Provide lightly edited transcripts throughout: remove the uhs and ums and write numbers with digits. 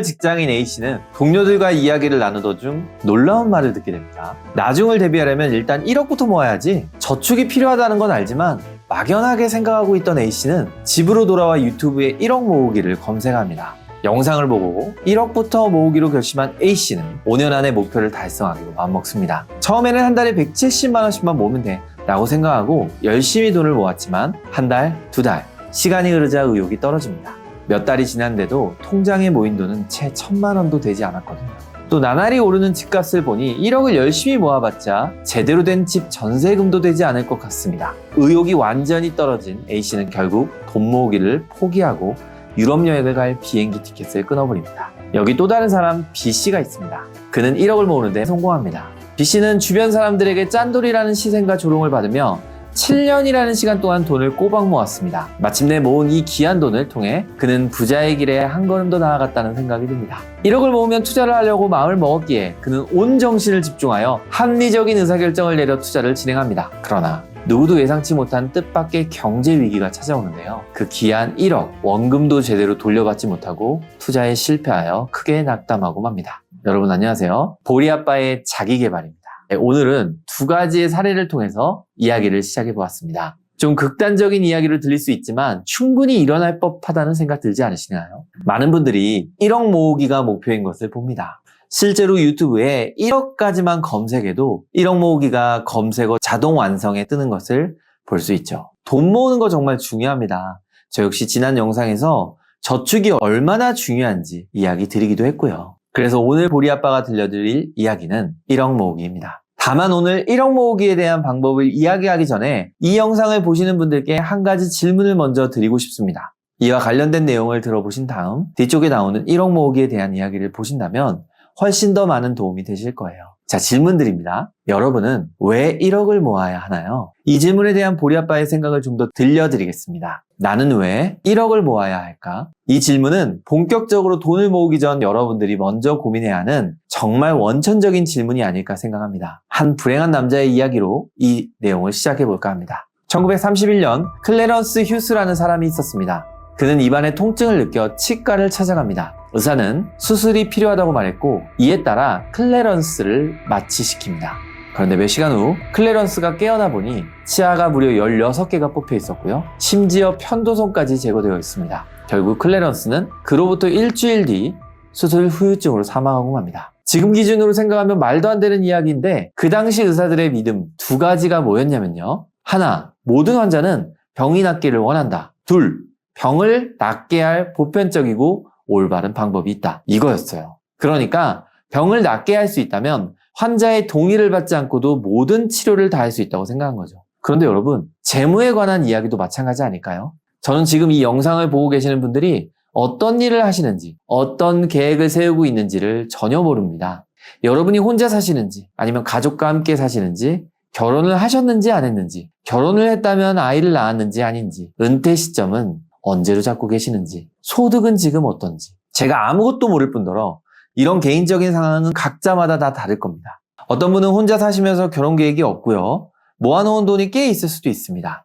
직장인 A씨는 동료들과 이야기를 나누던 중 놀라운 말을 듣게 됩니다. 나중을 대비하려면 일단 1억부터 모아야지. 저축이 필요하다는 건 알지만 막연하게 생각하고 있던 A씨는 집으로 돌아와 유튜브에 1억 모으기를 검색합니다. 영상을 보고 1억부터 모으기로 결심한 A씨는 5년 안에 목표를 달성하기로 마음먹습니다. 처음에는 한 달에 170만 원씩만 모으면 돼 라고 생각하고 열심히 돈을 모았지만 한 달, 두 달, 시간이 흐르자 의욕이 떨어집니다. 몇 달이 지났는데도 통장에 모인 돈은 채 1,000만 원도 되지 않았거든요. 또 나날이 오르는 집값을 보니 1억을 열심히 모아봤자 제대로 된 집 전세금도 되지 않을 것 같습니다. 의욕이 완전히 떨어진 A씨는 결국 돈 모으기를 포기하고 유럽 여행을 갈 비행기 티켓을 끊어버립니다. 여기 또 다른 사람 B씨가 있습니다. 그는 1억을 모으는데 성공합니다. B씨는 주변 사람들에게 짠돌이라는 시선과 조롱을 받으며 7년이라는 시간 동안 돈을 꼬박 모았습니다. 마침내 모은 이 귀한 돈을 통해 그는 부자의 길에 한 걸음 더 나아갔다는 생각이 듭니다. 1억을 모으면 투자를 하려고 마음을 먹었기에 그는 온 정신을 집중하여 합리적인 의사결정을 내려 투자를 진행합니다. 그러나 누구도 예상치 못한 뜻밖의 경제 위기가 찾아오는데요. 그 귀한 1억, 원금도 제대로 돌려받지 못하고 투자에 실패하여 크게 낙담하고 맙니다. 여러분 안녕하세요. 보리아빠의 자기계발입니다. 오늘은 두 가지의 사례를 통해서 이야기를 시작해보았습니다. 좀 극단적인 이야기로 들릴 수 있지만 충분히 일어날 법하다는 생각 들지 않으시나요? 많은 분들이 1억 모으기가 목표인 것을 봅니다. 실제로 유튜브에 1억까지만 검색해도 1억 모으기가 검색어 자동 완성에 뜨는 것을 볼 수 있죠. 돈 모으는 거 정말 중요합니다. 저 역시 지난 영상에서 저축이 얼마나 중요한지 이야기 드리기도 했고요. 그래서 오늘 보리아빠가 들려드릴 이야기는 1억 모으기입니다. 다만 오늘 1억 모으기에 대한 방법을 이야기하기 전에 이 영상을 보시는 분들께 한 가지 질문을 먼저 드리고 싶습니다. 이와 관련된 내용을 들어보신 다음 뒤쪽에 나오는 1억 모으기에 대한 이야기를 보신다면 훨씬 더 많은 도움이 되실 거예요. 자, 질문 드립니다. 여러분은 왜 1억을 모아야 하나요? 이 질문에 대한 보리아빠의 생각을 좀 더 들려드리겠습니다. 나는 왜 1억을 모아야 할까? 이 질문은 본격적으로 돈을 모으기 전 여러분들이 먼저 고민해야 하는 정말 원천적인 질문이 아닐까 생각합니다. 한 불행한 남자의 이야기로 이 내용을 시작해볼까 합니다. 1931년 클래런스 휴스라는 사람이 있었습니다. 그는 입안에 통증을 느껴 치과를 찾아갑니다. 의사는 수술이 필요하다고 말했고 이에 따라 클래런스를 마취시킵니다. 그런데 몇 시간 후 클래런스가 깨어나 보니 치아가 무려 16개가 뽑혀 있었고요. 심지어 편도선까지 제거되어 있습니다. 결국 클래런스는 그로부터 일주일 뒤 수술 후유증으로 사망하고 맙니다. 지금 기준으로 생각하면 말도 안 되는 이야기인데 그 당시 의사들의 믿음 두 가지가 뭐였냐면요. 하나, 모든 환자는 병이 낫기를 원한다. 둘, 병을 낫게 할 보편적이고 올바른 방법이 있다. 이거였어요. 그러니까 병을 낫게 할 수 있다면 환자의 동의를 받지 않고도 모든 치료를 다 할 수 있다고 생각한 거죠. 그런데 여러분, 재무에 관한 이야기도 마찬가지 아닐까요? 저는 지금 이 영상을 보고 계시는 분들이 어떤 일을 하시는지, 어떤 계획을 세우고 있는지를 전혀 모릅니다. 여러분이 혼자 사시는지, 아니면 가족과 함께 사시는지, 결혼을 하셨는지 안 했는지, 결혼을 했다면 아이를 낳았는지 아닌지, 은퇴 시점은 언제로 잡고 계시는지, 소득은 지금 어떤지, 제가 아무것도 모를 뿐더러 이런 개인적인 상황은 각자마다 다 다를 겁니다. 어떤 분은 혼자 사시면서 결혼 계획이 없고요. 모아놓은 돈이 꽤 있을 수도 있습니다.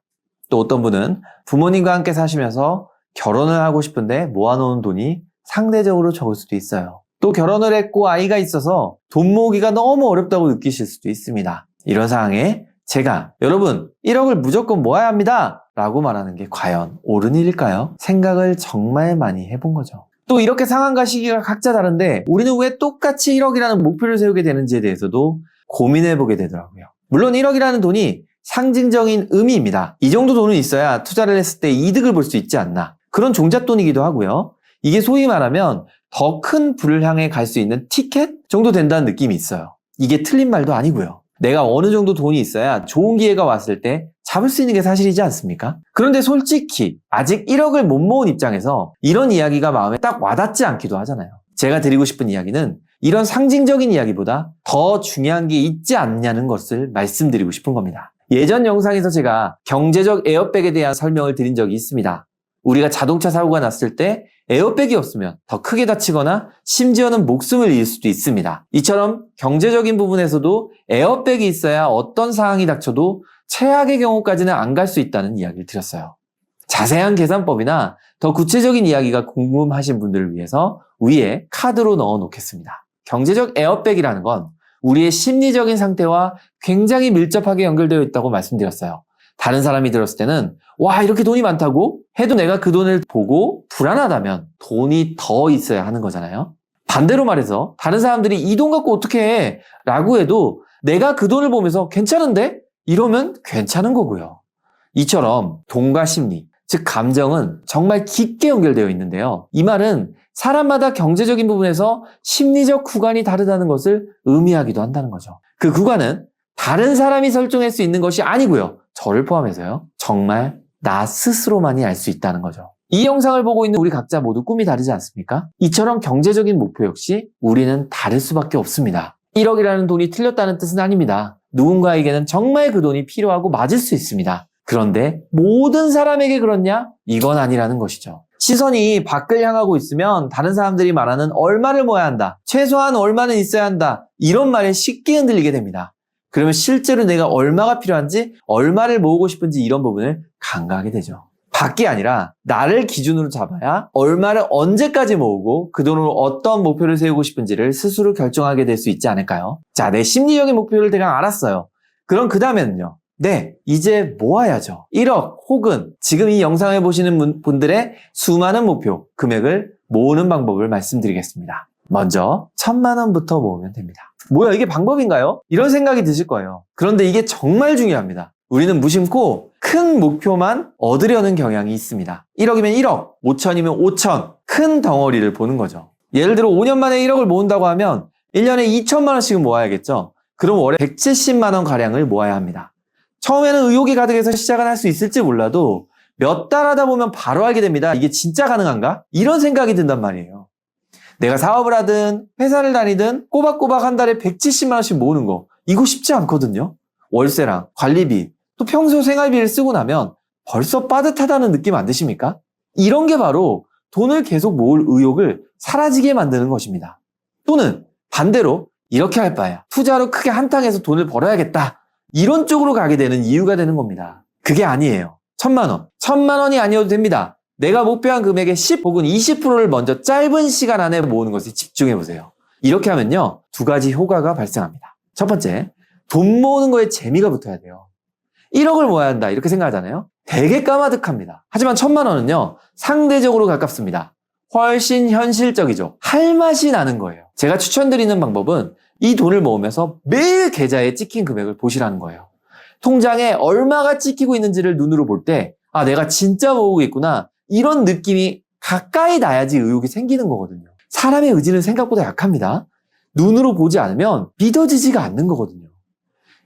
또 어떤 분은 부모님과 함께 사시면서 결혼을 하고 싶은데 모아놓은 돈이 상대적으로 적을 수도 있어요. 또 결혼을 했고 아이가 있어서 돈 모으기가 너무 어렵다고 느끼실 수도 있습니다. 이런 상황에 제가 여러분 1억을 무조건 모아야 합니다 라고 말하는 게 과연 옳은 일일까요? 생각을 정말 많이 해본 거죠. 또 이렇게 상황과 시기가 각자 다른데 우리는 왜 똑같이 1억이라는 목표를 세우게 되는지에 대해서도 고민해보게 되더라고요. 물론 1억이라는 돈이 상징적인 의미입니다. 이 정도 돈은 있어야 투자를 했을 때 이득을 볼 수 있지 않나. 그런 종잣돈이기도 하고요. 이게 소위 말하면 더 큰 부를 향해 갈 수 있는 티켓 정도 된다는 느낌이 있어요. 이게 틀린 말도 아니고요. 내가 어느 정도 돈이 있어야 좋은 기회가 왔을 때 잡을 수 있는 게 사실이지 않습니까? 그런데 솔직히 아직 1억을 못 모은 입장에서 이런 이야기가 마음에 딱 와닿지 않기도 하잖아요. 제가 드리고 싶은 이야기는 이런 상징적인 이야기보다 더 중요한 게 있지 않냐는 것을 말씀드리고 싶은 겁니다. 예전 영상에서 제가 경제적 에어백에 대한 설명을 드린 적이 있습니다. 우리가 자동차 사고가 났을 때 에어백이 없으면 더 크게 다치거나 심지어는 목숨을 잃을 수도 있습니다. 이처럼 경제적인 부분에서도 에어백이 있어야 어떤 상황이 닥쳐도 최악의 경우까지는 안 갈 수 있다는 이야기를 드렸어요. 자세한 계산법이나 더 구체적인 이야기가 궁금하신 분들을 위해서 위에 카드로 넣어 놓겠습니다. 경제적 에어백이라는 건 우리의 심리적인 상태와 굉장히 밀접하게 연결되어 있다고 말씀드렸어요. 다른 사람이 들었을 때는 와, 이렇게 돈이 많다고 해도 내가 그 돈을 보고 불안하다면 돈이 더 있어야 하는 거잖아요. 반대로 말해서 다른 사람들이 이 돈 갖고 어떻게 해? 라고 해도 내가 그 돈을 보면서 괜찮은데? 이러면 괜찮은 거고요. 이처럼 돈과 심리, 즉 감정은 정말 깊게 연결되어 있는데요. 이 말은 사람마다 경제적인 부분에서 심리적 구간이 다르다는 것을 의미하기도 한다는 거죠. 그 구간은 다른 사람이 설정할 수 있는 것이 아니고요. 저를 포함해서요. 정말 나 스스로만이 알 수 있다는 거죠. 이 영상을 보고 있는 우리 각자 모두 꿈이 다르지 않습니까? 이처럼 경제적인 목표 역시 우리는 다를 수밖에 없습니다. 1억이라는 돈이 틀렸다는 뜻은 아닙니다. 누군가에게는 정말 그 돈이 필요하고 맞을 수 있습니다. 그런데 모든 사람에게 그렇냐? 이건 아니라는 것이죠. 시선이 밖을 향하고 있으면 다른 사람들이 말하는 얼마를 모아야 한다, 최소한 얼마는 있어야 한다, 이런 말에 쉽게 흔들리게 됩니다. 그러면 실제로 내가 얼마가 필요한지, 얼마를 모으고 싶은지 이런 부분을 간과하게 되죠. 밖이 아니라 나를 기준으로 잡아야 얼마를 언제까지 모으고 그 돈으로 어떤 목표를 세우고 싶은지를 스스로 결정하게 될 수 있지 않을까요? 자, 내 심리적인 목표를 대강 알았어요. 그럼 그 다음에는요. 네, 이제 모아야죠. 1억 혹은 지금 이 영상을 보시는 분들의 수많은 목표, 금액을 모으는 방법을 말씀드리겠습니다. 먼저 1,000만 원부터 모으면 됩니다. 뭐야, 이게 방법인가요? 이런 생각이 드실 거예요. 그런데 이게 정말 중요합니다. 우리는 무심코 큰 목표만 얻으려는 경향이 있습니다. 1억이면 1억, 5천이면 5천, 큰 덩어리를 보는 거죠. 예를 들어 5년 만에 1억을 모은다고 하면 1년에 2천만 원씩은 모아야겠죠. 그럼 월에 170만 원 가량을 모아야 합니다. 처음에는 의욕이 가득해서 시작은 할 수 있을지 몰라도 몇 달 하다 보면 바로 알게 됩니다. 이게 진짜 가능한가? 이런 생각이 든단 말이에요. 내가 사업을 하든 회사를 다니든 꼬박꼬박 한 달에 170만 원씩 모으는 거, 이거 쉽지 않거든요. 월세랑 관리비, 또 평소 생활비를 쓰고 나면 벌써 빠듯하다는 느낌 안 드십니까? 이런 게 바로 돈을 계속 모을 의욕을 사라지게 만드는 것입니다. 또는 반대로 이렇게 할 바에야 투자로 크게 한탕해서 돈을 벌어야겠다, 이런 쪽으로 가게 되는 이유가 되는 겁니다. 그게 아니에요. 1,000만 원. 1,000만 원이 아니어도 됩니다. 내가 목표한 금액의 10 혹은 20%를 먼저 짧은 시간 안에 모으는 것에 집중해보세요. 이렇게 하면요, 두 가지 효과가 발생합니다. 첫 번째, 돈 모으는 거에 재미가 붙어야 돼요. 1억을 모아야 한다 이렇게 생각하잖아요. 되게 까마득합니다. 하지만 1,000만 원은요, 상대적으로 가깝습니다. 훨씬 현실적이죠. 할 맛이 나는 거예요. 제가 추천드리는 방법은 이 돈을 모으면서 매일 계좌에 찍힌 금액을 보시라는 거예요. 통장에 얼마가 찍히고 있는지를 눈으로 볼 때, 아, 내가 진짜 모으고 있구나, 이런 느낌이 가까이 나야지 의욕이 생기는 거거든요. 사람의 의지는 생각보다 약합니다. 눈으로 보지 않으면 믿어지지가 않는 거거든요.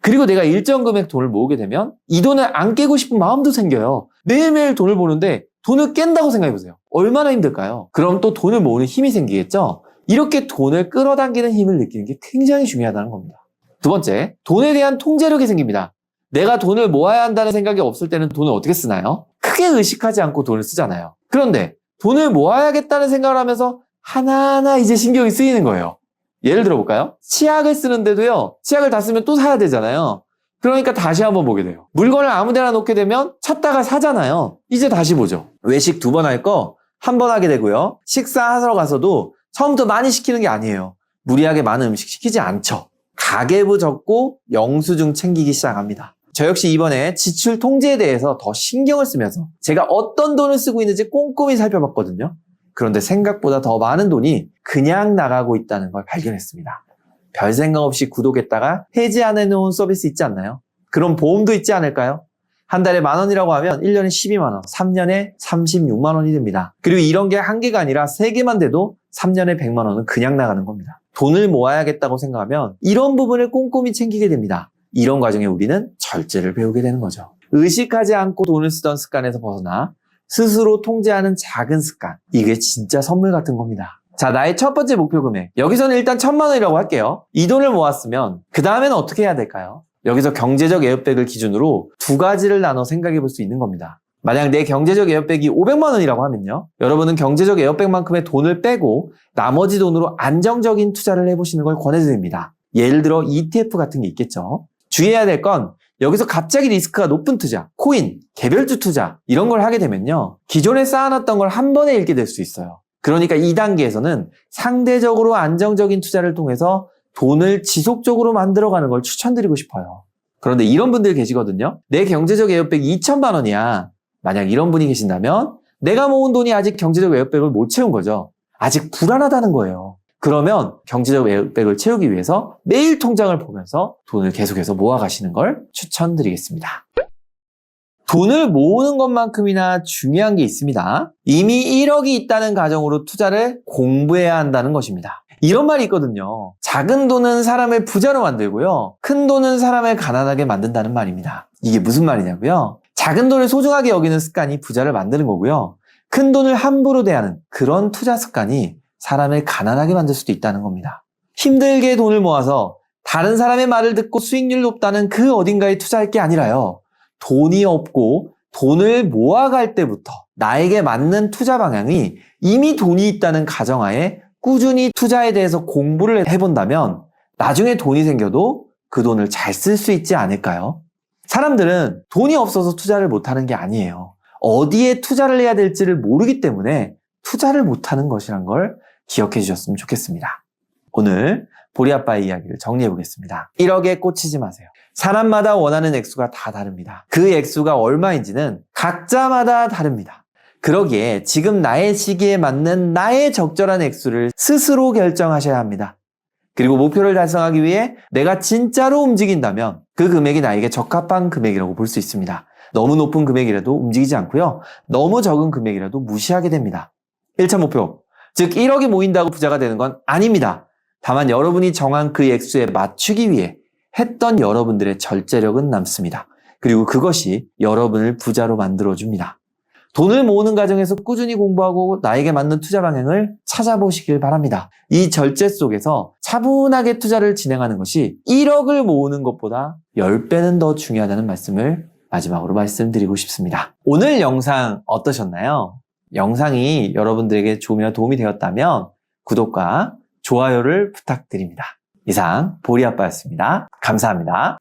그리고 내가 일정 금액 돈을 모으게 되면 이 돈을 안 깨고 싶은 마음도 생겨요. 매일매일 돈을 보는데 돈을 깬다고 생각해보세요. 얼마나 힘들까요? 그럼 또 돈을 모으는 힘이 생기겠죠? 이렇게 돈을 끌어당기는 힘을 느끼는 게 굉장히 중요하다는 겁니다. 두 번째, 돈에 대한 통제력이 생깁니다. 내가 돈을 모아야 한다는 생각이 없을 때는 돈을 어떻게 쓰나요? 크게 의식하지 않고 돈을 쓰잖아요. 그런데 돈을 모아야겠다는 생각을 하면서 하나하나 이제 신경이 쓰이는 거예요. 예를 들어볼까요? 치약을 쓰는데도요, 치약을 다 쓰면 또 사야 되잖아요. 그러니까 다시 한번 보게 돼요. 물건을 아무 데나 놓게 되면 찾다가 사잖아요. 이제 다시 보죠. 외식 2번 할 거 1번 하게 되고요. 식사하러 가서도 처음부터 많이 시키는 게 아니에요. 무리하게 많은 음식 시키지 않죠. 가계부 적고 영수증 챙기기 시작합니다. 저 역시 이번에 지출 통제에 대해서 더 신경을 쓰면서 제가 어떤 돈을 쓰고 있는지 꼼꼼히 살펴봤거든요. 그런데 생각보다 더 많은 돈이 그냥 나가고 있다는 걸 발견했습니다. 별 생각 없이 구독했다가 해지 안 해놓은 서비스 있지 않나요? 그럼 보험도 있지 않을까요? 한 달에 10,000원이라고 하면 1년에 12만 원, 3년에 36만 원이 됩니다. 그리고 이런 게 한 개가 아니라 3개만 돼도 3년에 100만 원은 그냥 나가는 겁니다. 돈을 모아야겠다고 생각하면 이런 부분을 꼼꼼히 챙기게 됩니다. 이런 과정에 우리는 절제를 배우게 되는 거죠. 의식하지 않고 돈을 쓰던 습관에서 벗어나 스스로 통제하는 작은 습관, 이게 진짜 선물 같은 겁니다. 자, 나의 첫 번째 목표 금액, 여기서는 일단 1,000만 원이라고 할게요. 이 돈을 모았으면 그 다음에는 어떻게 해야 될까요? 여기서 경제적 에어백을 기준으로 두 가지를 나눠 생각해 볼 수 있는 겁니다. 만약 내 경제적 에어백이 500만 원이라고 하면요, 여러분은 경제적 에어백만큼의 돈을 빼고 나머지 돈으로 안정적인 투자를 해보시는 걸 권해드립니다. 예를 들어 ETF 같은 게 있겠죠. 주의해야 될 건 여기서 갑자기 리스크가 높은 투자, 코인, 개별주 투자 이런 걸 하게 되면요, 기존에 쌓아놨던 걸 한 번에 잃게 될 수 있어요. 그러니까 이 단계에서는 상대적으로 안정적인 투자를 통해서 돈을 지속적으로 만들어가는 걸 추천드리고 싶어요. 그런데 이런 분들 계시거든요. 내 경제적 에어백이 2천만 원이야. 만약 이런 분이 계신다면 내가 모은 돈이 아직 경제적 에어백을 못 채운 거죠. 아직 불안하다는 거예요. 그러면 경제적 에어백을 채우기 위해서 매일 통장을 보면서 돈을 계속해서 모아가시는 걸 추천드리겠습니다. 돈을 모으는 것만큼이나 중요한 게 있습니다. 이미 1억이 있다는 가정으로 투자를 공부해야 한다는 것입니다. 이런 말이 있거든요. 작은 돈은 사람을 부자로 만들고요. 큰 돈은 사람을 가난하게 만든다는 말입니다. 이게 무슨 말이냐고요? 작은 돈을 소중하게 여기는 습관이 부자를 만드는 거고요. 큰 돈을 함부로 대하는 그런 투자 습관이 사람을 가난하게 만들 수도 있다는 겁니다. 힘들게 돈을 모아서 다른 사람의 말을 듣고 수익률 높다는 그 어딘가에 투자할 게 아니라요. 돈이 없고 돈을 모아갈 때부터 나에게 맞는 투자 방향이 이미 돈이 있다는 가정하에 꾸준히 투자에 대해서 공부를 해본다면 나중에 돈이 생겨도 그 돈을 잘 쓸 수 있지 않을까요? 사람들은 돈이 없어서 투자를 못하는 게 아니에요. 어디에 투자를 해야 될지를 모르기 때문에 투자를 못하는 것이란 걸 기억해 주셨으면 좋겠습니다. 오늘 보리아빠의 이야기를 정리해 보겠습니다. 1억에 꽂히지 마세요. 사람마다 원하는 액수가 다 다릅니다. 그 액수가 얼마인지는 각자마다 다릅니다. 그러기에 지금 나의 시기에 맞는 나의 적절한 액수를 스스로 결정하셔야 합니다. 그리고 목표를 달성하기 위해 내가 진짜로 움직인다면 그 금액이 나에게 적합한 금액이라고 볼 수 있습니다. 너무 높은 금액이라도 움직이지 않고요. 너무 적은 금액이라도 무시하게 됩니다. 1차 목표, 즉 1억이 모인다고 부자가 되는 건 아닙니다. 다만 여러분이 정한 그 액수에 맞추기 위해 했던 여러분들의 절제력은 남습니다. 그리고 그것이 여러분을 부자로 만들어줍니다. 돈을 모으는 과정에서 꾸준히 공부하고 나에게 맞는 투자 방향을 찾아보시길 바랍니다. 이 절제 속에서 차분하게 투자를 진행하는 것이 1억을 모으는 것보다 10배는 더 중요하다는 말씀을 마지막으로 말씀드리고 싶습니다. 오늘 영상 어떠셨나요? 영상이 여러분들에게 조금이나 도움이 되었다면 구독과 좋아요를 부탁드립니다. 이상 보리아빠였습니다. 감사합니다.